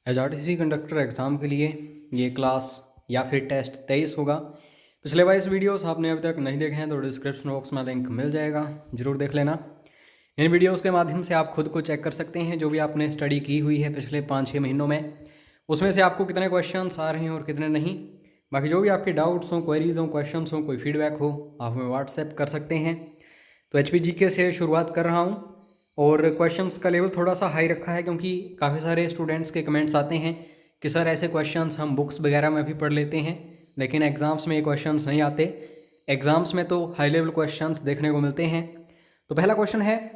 HRTC conductor exam के लिए ये क्लास या फिर टेस्ट 23 होगा। पिछले 22 वीडियोस आपने अभी तक नहीं देखे हैं तो डिस्क्रिप्शन बॉक्स में लिंक मिल जाएगा, ज़रूर देख लेना। इन वीडियोस के माध्यम से आप खुद को चेक कर सकते हैं जो भी आपने स्टडी की हुई है पिछले 5-6 महीनों में, उसमें से आपको कितने क्वेश्चंस आ रहे हैं और कितने नहीं। बाकी जो भी आपके डाउट्स हों, क्वेरीज हों, क्वेश्चंस हों, कोई फीडबैक हो, आप हमें व्हाट्सएप कर सकते हैं। तो HPGK से शुरुआत कर रहा हूँ और क्वेश्चंस का लेवल थोड़ा सा हाई रखा है क्योंकि काफ़ी सारे स्टूडेंट्स के कमेंट्स आते हैं कि सर ऐसे क्वेश्चंस हम बुक्स वगैरह में भी पढ़ लेते हैं लेकिन एग्ज़ाम्स में ये क्वेश्चंस नहीं आते। एग्ज़ाम्स में तो हाई लेवल क्वेश्चंस देखने को मिलते हैं। तो पहला क्वेश्चन है,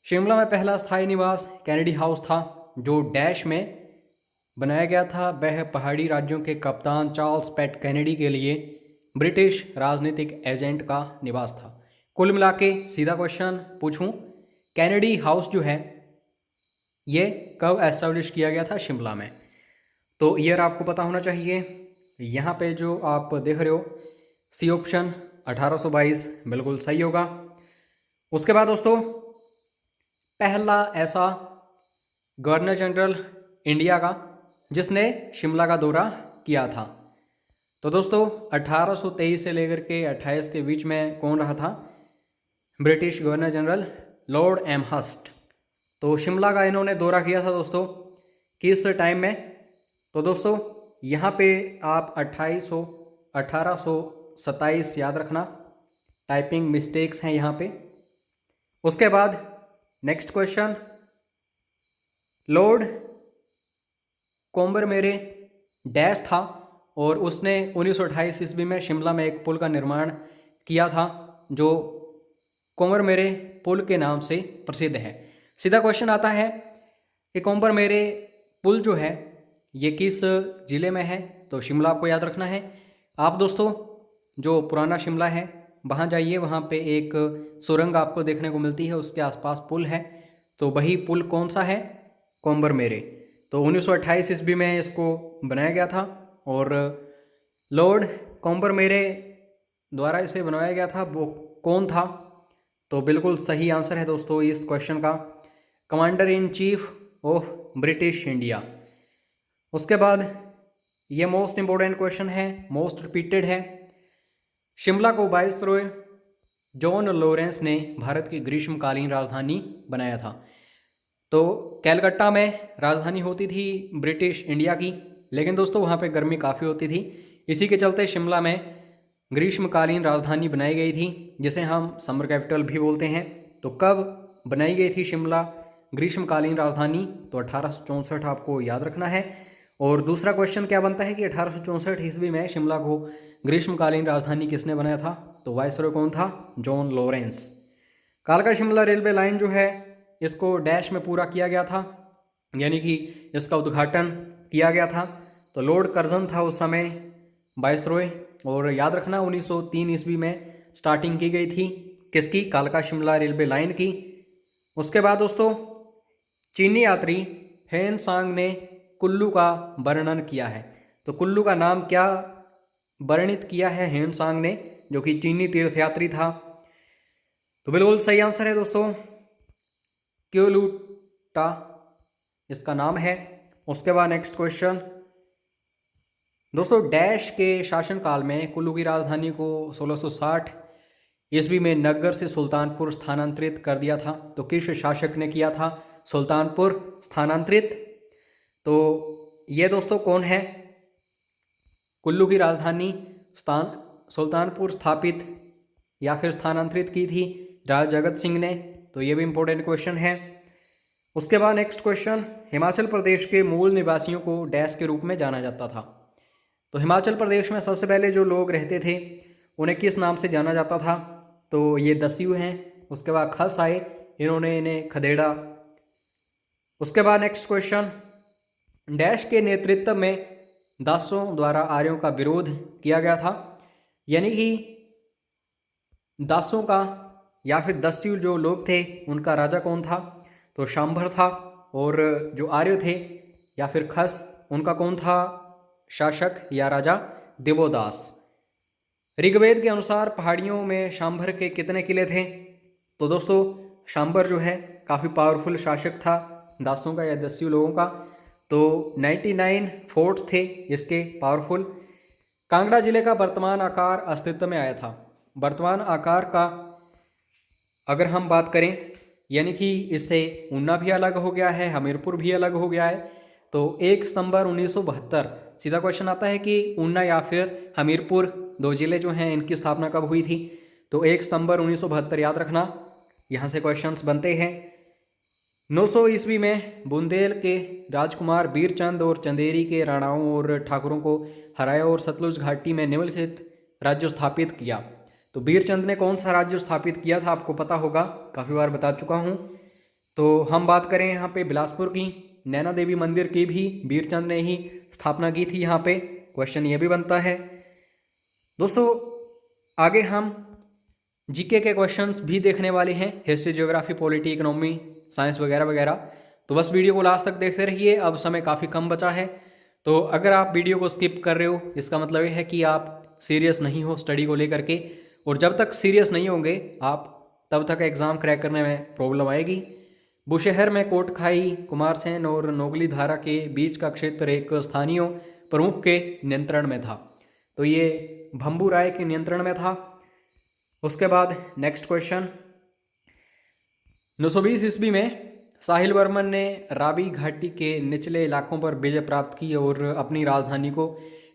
शिमला में पहला स्थायी निवास कैनेडी हाउस था जो डैश में बनाया गया था। वह पहाड़ी राज्यों के कप्तान चार्ल्स पैट कैनेडी के लिए ब्रिटिश राजनीतिक एजेंट का निवास था। कुल मिला के सीधा क्वेश्चन पूछूं, कैनेडी हाउस जो है ये कब एस्टेब्लिश किया गया था शिमला में? तो ईयर आपको पता होना चाहिए। यहाँ पे जो आप देख रहे हो सी ऑप्शन 1822 बिल्कुल सही होगा। उसके बाद दोस्तों, पहला ऐसा गवर्नर जनरल इंडिया का जिसने शिमला का दौरा किया था। तो दोस्तों 1823 से लेकर के 28 के बीच में कौन रहा था? British governor general Lord Amherst. तो शिमला का इन्होंने दौरा किया था दोस्तों किस टाइम में? तो दोस्तों यहाँ पे आप 1827 याद रखना, टाइपिंग मिस्टेक्स हैं यहाँ पे। उसके बाद नेक्स्ट क्वेश्चन, लॉर्ड कॉम्बरमेरे डैश था और उसने 1928 ईस्वी में शिमला में एक पुल का निर्माण किया था जो कॉम्बरमेरे पुल के नाम से प्रसिद्ध है। सीधा क्वेश्चन आता है कि कॉम्बरमेरे पुल जो है ये किस ज़िले में है? तो शिमला आपको याद रखना है। आप दोस्तों जो पुराना शिमला है वहाँ जाइए, वहाँ पे एक सुरंग आपको देखने को मिलती है, उसके आसपास पुल है। तो वही पुल कौन सा है? कॉम्बरमेरे। तो 1928 ईस्वी में इसको बनाया गया था और लॉर्ड कॉम्बरमेरे द्वारा इसे बनवाया गया था। वो कौन था? तो बिल्कुल सही आंसर है दोस्तों इस क्वेश्चन का, commander in chief of British India. उसके बाद ये मोस्ट इम्पोर्टेंट क्वेश्चन है, मोस्ट रिपीटेड है। शिमला को वाइसरॉय जॉन लॉरेंस ने भारत की ग्रीष्मकालीन राजधानी बनाया था। तो कैलकट्टा में राजधानी होती थी ब्रिटिश इंडिया की, लेकिन दोस्तों वहाँ पे गर्मी काफ़ी होती थी, इसी के चलते शिमला में ग्रीष्मकालीन राजधानी बनाई गई थी जिसे हम समर कैपिटल भी बोलते हैं। तो कब बनाई गई थी शिमला ग्रीष्मकालीन राजधानी? तो 1864 आपको याद रखना है। और दूसरा क्वेश्चन क्या बनता है कि 1864 ईस्वी में शिमला को ग्रीष्मकालीन राजधानी किसने बनाया था? तो वाइसरॉय कौन था? John Lawrence. कालका शिमला रेलवे लाइन जो है इसको डैश में पूरा किया गया था, यानी कि इसका उद्घाटन किया गया था। तो लॉर्ड कर्जन था उस समय वाइसरॉय। और याद रखना 1903 ईस्वी में स्टार्टिंग की गई थी किसकी? कालका शिमला रेलवे लाइन की। उसके बाद दोस्तों चीनी यात्री हेन सांग ने कुल्लू का वर्णन किया है। तो कुल्लू का नाम क्या वर्णित किया है हेन सांग ने, जो कि चीनी तीर्थयात्री था? तो बिल्कुल सही आंसर है दोस्तों, क्योलूटा इसका नाम है। उसके बाद नेक्स्ट क्वेश्चन, दोस्तों डैश के शासनकाल में कुल्लू की राजधानी को 1660 ईस्वी में नगर से सुल्तानपुर स्थानांतरित कर दिया था। तो किस शासक ने किया था सुल्तानपुर स्थानांतरित? तो ये दोस्तों कौन है? कुल्लू की राजधानी सुल्तानपुर स्थापित या फिर स्थानांतरित की थी राजा जगत सिंह ने। तो ये भी इंपॉर्टेंट क्वेश्चन है। उसके बाद नेक्स्ट क्वेश्चन, हिमाचल प्रदेश के मूल निवासियों को डैश के रूप में जाना जाता था। तो हिमाचल प्रदेश में सबसे पहले जो लोग रहते थे उन्हें किस नाम से जाना जाता था? तो ये दस्यू हैं। उसके बाद खस आए, इन्होंने इन्हें खदेड़ा। उसके बाद नेक्स्ट क्वेश्चन, डैश के नेतृत्व में दासों द्वारा आर्यों का विरोध किया गया था, यानी कि दासों का या फिर दस्यु जो लोग थे उनका राजा कौन था? तो शांभर था। और जो आर्य थे या फिर खस उनका कौन था शासक या राजा? देवोदास। ऋग्वेद के अनुसार पहाड़ियों में शांभर के कितने किले थे? तो दोस्तों शांभर जो है काफ़ी पावरफुल शासक था दासों का या दस्यु लोगों का। तो 99 फोर्ट थे इसके पावरफुल। कांगड़ा जिले का वर्तमान आकार अस्तित्व में आया था। वर्तमान आकार का अगर हम बात करें, यानी कि इससे ऊना भी अलग हो गया है, हमीरपुर भी अलग हो गया है। तो 1 सितंबर 1972 सीधा क्वेश्चन आता है कि ऊना या फिर हमीरपुर, दो जिले जो हैं, इनकी स्थापना कब हुई थी। तो 1 सितंबर 1972 याद रखना, यहाँ से क्वेश्चंस बनते हैं। 900 ईस्वी में बुंदेल के राजकुमार बीरचंद और चंदेरी के राणाओं और ठाकुरों को हराया और सतलुज घाटी में निम्नलिखित राज्य स्थापित किया। तो बीरचंद ने कौन सा राज्य स्थापित किया था, आपको पता होगा, काफ़ी बार बता चुका हूँ। तो हम बात करें यहाँ पे बिलासपुर की, नैना देवी मंदिर की भी बीरचंद ने ही स्थापना की थी। यहाँ पे क्वेश्चन ये भी बनता है। दोस्तों आगे हम जीके के क्वेश्चंस भी देखने वाले हैं, history, geography, polity, economy, science वगैरह वगैरह। तो बस वीडियो को लास्ट तक देखते रहिए, अब समय काफ़ी कम बचा है। तो अगर आप वीडियो को स्किप कर रहे हो, इसका मतलब ये है कि आप सीरियस नहीं हो स्टडी को लेकर के, और जब तक सीरियस नहीं होंगे आप तब तक एग्ज़ाम क्रैक करने में प्रॉब्लम आएगी। बुशहर में कोटखाई, कुमारसेन और नोगली धारा के बीच का क्षेत्र एक स्थानीय प्रमुख के नियंत्रण में था। तो ये भंबू राय के नियंत्रण में था। उसके बाद नेक्स्ट क्वेश्चन, 920 ईस्वी में साहिल वर्मन ने रावी घाटी के निचले इलाकों पर विजय प्राप्त की और अपनी राजधानी को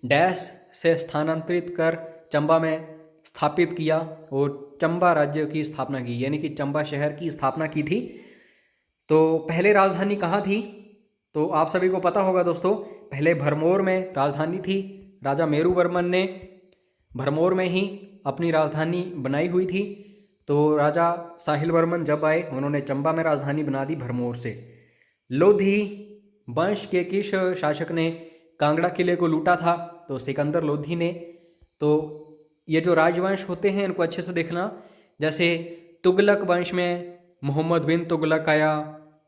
डैश से स्थानांतरित कर चंबा में स्थापित किया और चंबा राज्य की स्थापना की, यानी कि चंबा शहर की स्थापना की थी। तो पहले राजधानी कहाँ थी, तो आप सभी को पता होगा दोस्तों, पहले भरमौर में राजधानी थी। राजा मेरू वर्मन ने भरमौर में ही अपनी राजधानी बनाई हुई थी। तो राजा साहिल वर्मन जब आए, उन्होंने चंबा में राजधानी बना दी भरमौर से। लोधी वंश के किस शासक ने कांगड़ा किले को लूटा था, तो सिकंदर लोधी ने। तो ये जो राजवंश होते हैं इनको अच्छे से देखना, जैसे तुगलक वंश में मोहम्मद बिन तुगलक आया,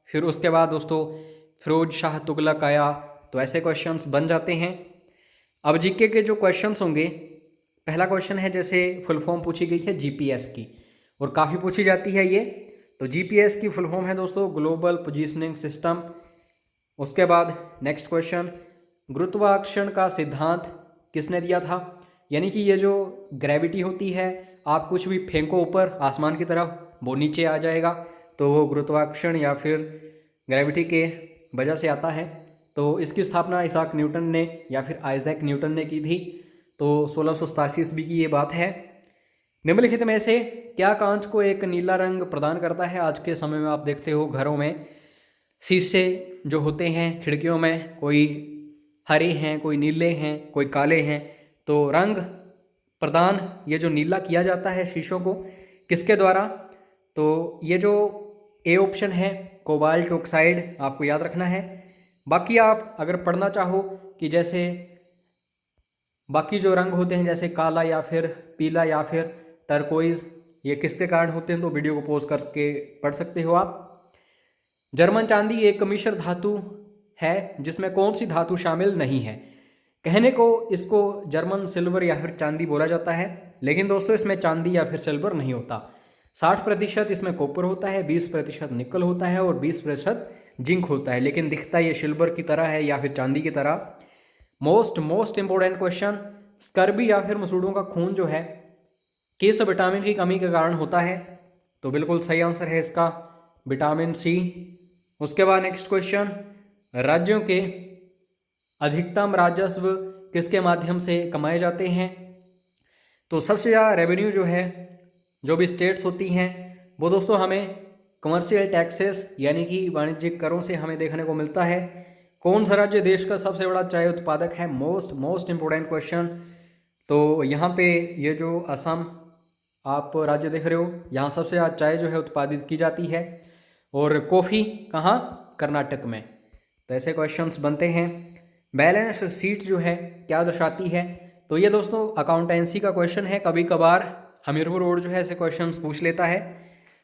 फिर उसके बाद दोस्तों फिरोज शाह तुगलक आया। तो ऐसे क्वेश्चंस बन जाते हैं। अब जीके के जो क्वेश्चंस होंगे, पहला क्वेश्चन है, जैसे फुल फॉर्म पूछी गई है जीपीएस की, और काफ़ी पूछी जाती है ये। तो जीपीएस की फुल फॉर्म है दोस्तों ग्लोबल पोजीशनिंग सिस्टम। उसके बाद नेक्स्ट क्वेश्चन, गुरुत्वाकर्षण का सिद्धांत किसने दिया था, यानी कि ये जो ग्रेविटी होती है, आप कुछ भी फेंको ऊपर आसमान की तरफ, वो नीचे आ जाएगा। तो वो गुरुत्वाकर्षण या फिर ग्रेविटी के वजह से आता है। तो इसकी स्थापना इसाक न्यूटन ने या फिर आइजैक न्यूटन ने की थी। तो 1687 ईस्वी की ये बात है। निम्नलिखित में से क्या कांच को एक नीला रंग प्रदान करता है। आज के समय में आप देखते हो घरों में शीशे जो होते हैं खिड़कियों में, कोई हरे हैं, कोई नीले हैं, कोई काले हैं। तो रंग प्रदान ये जो नीला किया जाता है शीशों को, किसके द्वारा, तो ये जो ए ऑप्शन है कोबाल्ट ऑक्साइड, आपको याद रखना है। बाकी आप अगर पढ़ना चाहो कि जैसे बाकी जो रंग होते हैं जैसे काला या फिर पीला या फिर टर्कोइज, ये किसके कारण होते हैं, तो वीडियो को पॉज करके पढ़ सकते हो आप। जर्मन चांदी एक मिश्र धातु है जिसमें कौन सी धातु शामिल नहीं है। कहने को इसको जर्मन सिल्वर या फिर चांदी बोला जाता है, लेकिन दोस्तों इसमें चांदी या फिर सिल्वर नहीं होता। 60% इसमें कॉपर होता है, 20% निकल होता है और 20% जिंक होता है, लेकिन दिखता ये सिल्वर की तरह है या फिर चांदी की तरह। मोस्ट इंपॉर्टेंट क्वेश्चन, स्कर्बी या फिर मसूड़ों का खून जो है किस विटामिन की कमी के कारण होता है, तो बिल्कुल सही आंसर है इसका विटामिन सी। उसके बाद नेक्स्ट क्वेश्चन, राज्यों के अधिकतम राजस्व किसके माध्यम से कमाए जाते हैं। तो सबसे ज़्यादा रेवेन्यू जो है जो भी स्टेट्स होती हैं वो दोस्तों हमें कमर्शियल टैक्सेस यानी कि वाणिज्यिक करों से हमें देखने को मिलता है। कौन सा राज्य देश का सबसे बड़ा चाय उत्पादक है, मोस्ट इंपॉर्टेंट क्वेश्चन। तो यहाँ पे ये जो असम आप राज्य देख रहे हो, यहाँ सबसे ज़्यादा चाय जो है उत्पादित की जाती है, और कॉफ़ी कहाँ, कर्नाटक में। तो ऐसे क्वेश्चंस बनते हैं। बैलेंस शीट जो है क्या दर्शाती है, तो ये दोस्तों अकाउंटेंसी का क्वेश्चन है। कभी कभार हमीरपुर बोर्ड जो है ऐसे क्वेश्चंस पूछ लेता है।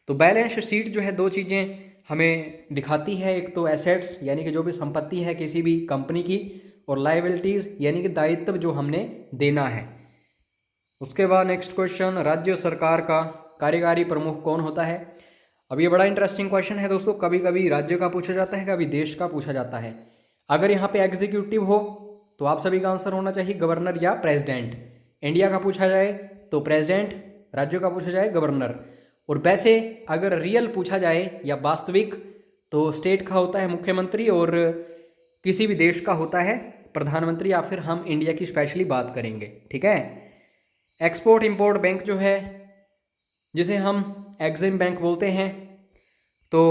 तो बैलेंस शीट जो है दो चीज़ें हमें दिखाती है, एक तो एसेट्स यानी कि जो भी संपत्ति है किसी भी कंपनी की, और लायबिलिटीज़ यानी कि दायित्व जो हमने देना है। उसके बाद नेक्स्ट क्वेश्चन, राज्य सरकार का कार्यकारी प्रमुख कौन होता है। अब ये बड़ा इंटरेस्टिंग क्वेश्चन है दोस्तों, कभी कभी राज्य का पूछा जाता है, कभी देश का पूछा जाता है। अगर यहाँ पे एग्जीक्यूटिव हो तो आप सभी का आंसर होना चाहिए गवर्नर या प्रेसिडेंट। इंडिया का पूछा जाए तो प्रेसिडेंट, राज्यों का पूछा जाए गवर्नर। और वैसे अगर रियल पूछा जाए या वास्तविक तो स्टेट का होता है मुख्यमंत्री और किसी भी देश का होता है प्रधानमंत्री, या फिर हम इंडिया की स्पेशली बात करेंगे। ठीक है। एक्सपोर्ट इंपोर्ट बैंक जो है जिसे हम एग्जिम बैंक बोलते हैं, तो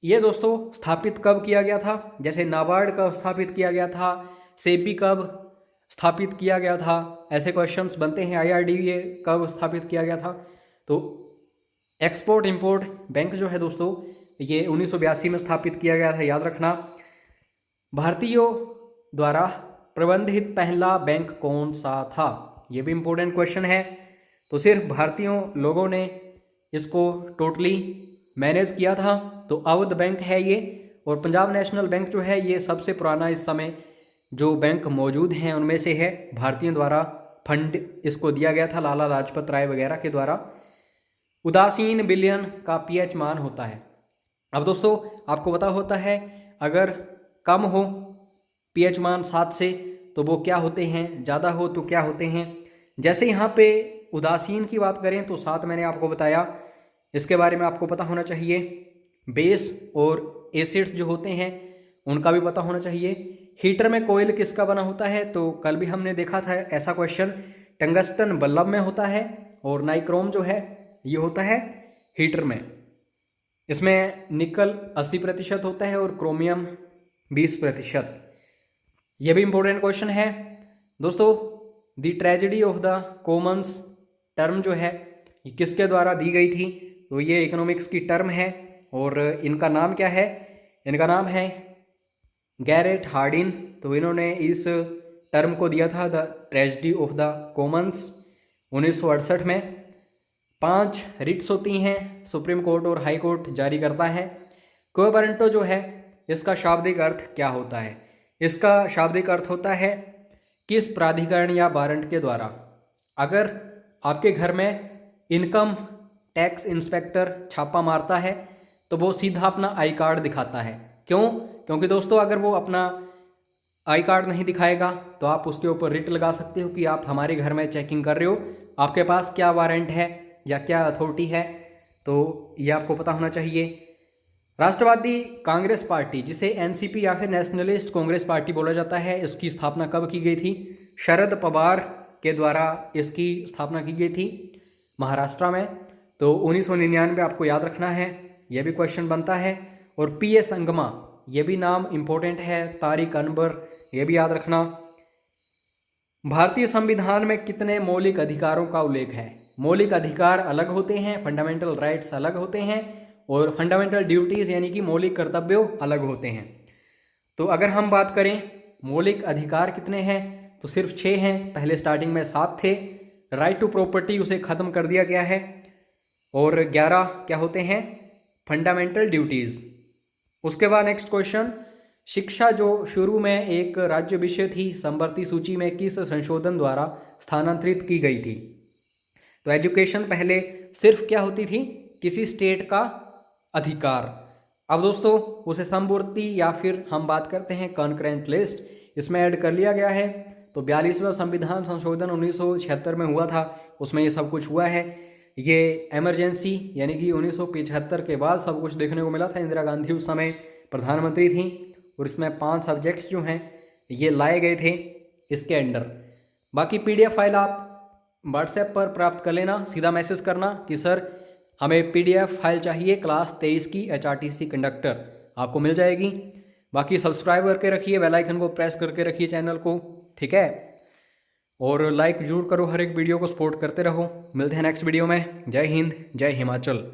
ये दोस्तों स्थापित कब किया गया था? जैसे नाबार्ड कब स्थापित किया गया था, सेबी कब स्थापित किया गया था, ऐसे क्वेश्चंस बनते हैं। IRDA कब स्थापित किया गया था? तो एक्सपोर्ट इंपोर्ट बैंक जो है दोस्तों ये 1982 में स्थापित किया गया था, याद रखना। भारतीयों द्वारा प्रबंधित पहला बैंक कौन सा था? ये भी इम्पोर्टेंट क्वेश्चन है। तो सिर्फ भारतीयों लोगों ने इसको टोटली मैनेज किया था, तो अवध बैंक है ये। और पंजाब नेशनल बैंक जो है ये सबसे पुराना इस समय जो बैंक मौजूद हैं उनमें से है। भारतीयों द्वारा फंड इसको दिया गया था, लाला लाजपत राय वगैरह के द्वारा। उदासीन बिलियन का पीएच मान होता है। अब दोस्तों आपको पता होता है अगर कम हो पीएच मान 7 से तो वो क्या होते हैं, ज़्यादा हो तो क्या होते हैं। जैसे यहाँ पे उदासीन की बात करें तो 7 मैंने आपको बताया, इसके बारे में आपको पता होना चाहिए। बेस और एसिड्स जो होते हैं उनका भी पता होना चाहिए। हीटर में कोयल किसका बना होता है? तो कल भी हमने देखा था ऐसा क्वेश्चन, टंगस्टन बल्ब में होता है और नाइक्रोम जो है ये होता है हीटर में। इसमें निकल 80% होता है और क्रोमियम 20%। ये भी इम्पोर्टेंट क्वेश्चन है दोस्तों। The tragedy of the Commons term जो है ये किसके द्वारा दी गई थी? तो ये इकोनॉमिक्स की टर्म है और इनका नाम क्या है? इनका नाम है गैरेट हार्डिन। तो इन्होंने इस टर्म को दिया था the tragedy of the Commons 1968 में। 5 रिट्स होती हैं, सुप्रीम कोर्ट और हाई कोर्ट जारी करता है। क्वो वारंटो जो है इसका शाब्दिक अर्थ क्या होता है? इसका शाब्दिक अर्थ होता है किस प्राधिकरण या वारंट के द्वारा। अगर आपके घर में इनकम टैक्स इंस्पेक्टर छापा मारता है तो वो सीधा अपना आई कार्ड दिखाता है। क्यों? क्योंकि दोस्तों अगर वो अपना आई कार्ड नहीं दिखाएगा तो आप उसके ऊपर रिट लगा सकते हो कि आप हमारे घर में चेकिंग कर रहे हो, आपके पास क्या वारंट है या क्या अथॉरिटी है। तो ये आपको पता होना चाहिए। राष्ट्रवादी कांग्रेस पार्टी जिसे एनसीपी या फिर नेशनलिस्ट कांग्रेस पार्टी बोला जाता है, इसकी स्थापना कब की गई थी? शरद पवार के द्वारा इसकी स्थापना की गई थी महाराष्ट्र में। तो 1999 आपको याद रखना है, यह भी क्वेश्चन बनता है। और पीए संगमा ये भी नाम इम्पोर्टेंट है, तारिक अनवर ये भी याद रखना। भारतीय संविधान में कितने मौलिक अधिकारों का उल्लेख है? मौलिक अधिकार अलग होते हैं, फंडामेंटल राइट्स अलग होते हैं और फंडामेंटल ड्यूटीज़ यानी कि मौलिक कर्तव्य अलग होते हैं। तो अगर हम बात करें मौलिक अधिकार कितने हैं तो सिर्फ 6 हैं। पहले स्टार्टिंग में 7 थे। राइट टू प्रॉपर्टी उसे ख़त्म कर दिया गया है और 11 क्या होते हैं? Fundamental duties. उसके बाद नेक्स्ट क्वेश्चन, शिक्षा जो शुरू में एक राज्य विषय थी समवर्ती सूची में किस संशोधन द्वारा स्थानांतरित की गई थी? तो एजुकेशन पहले सिर्फ क्या होती थी? किसी स्टेट का अधिकार। अब दोस्तों उसे समवर्ती या फिर हम बात करते हैं कॉन्करेंट लिस्ट, इसमें ऐड कर लिया गया है। तो 42वां संविधान संशोधन 1976 में हुआ था, उसमें ये सब कुछ हुआ है। ये इमरजेंसी यानी कि 1975 के बाद सब कुछ देखने को मिला था। इंदिरा गांधी उस समय प्रधानमंत्री थी और इसमें 5 सब्जेक्ट्स जो हैं ये लाए गए थे इसके अंडर। बाकी PDF फाइल आप व्हाट्सएप पर प्राप्त कर लेना, सीधा मैसेज करना कि सर हमें PDF फाइल चाहिए क्लास 23 की HRTC कंडक्टर, आपको मिल जाएगी। बाकी सब्सक्राइब करके रखिए, बेल आइकन को प्रेस करके रखिए चैनल को, ठीक है। और लाइक जरूर करो, हर एक वीडियो को सपोर्ट करते रहो। मिलते हैं नेक्स्ट वीडियो में। जय हिंद, जय हिमाचल।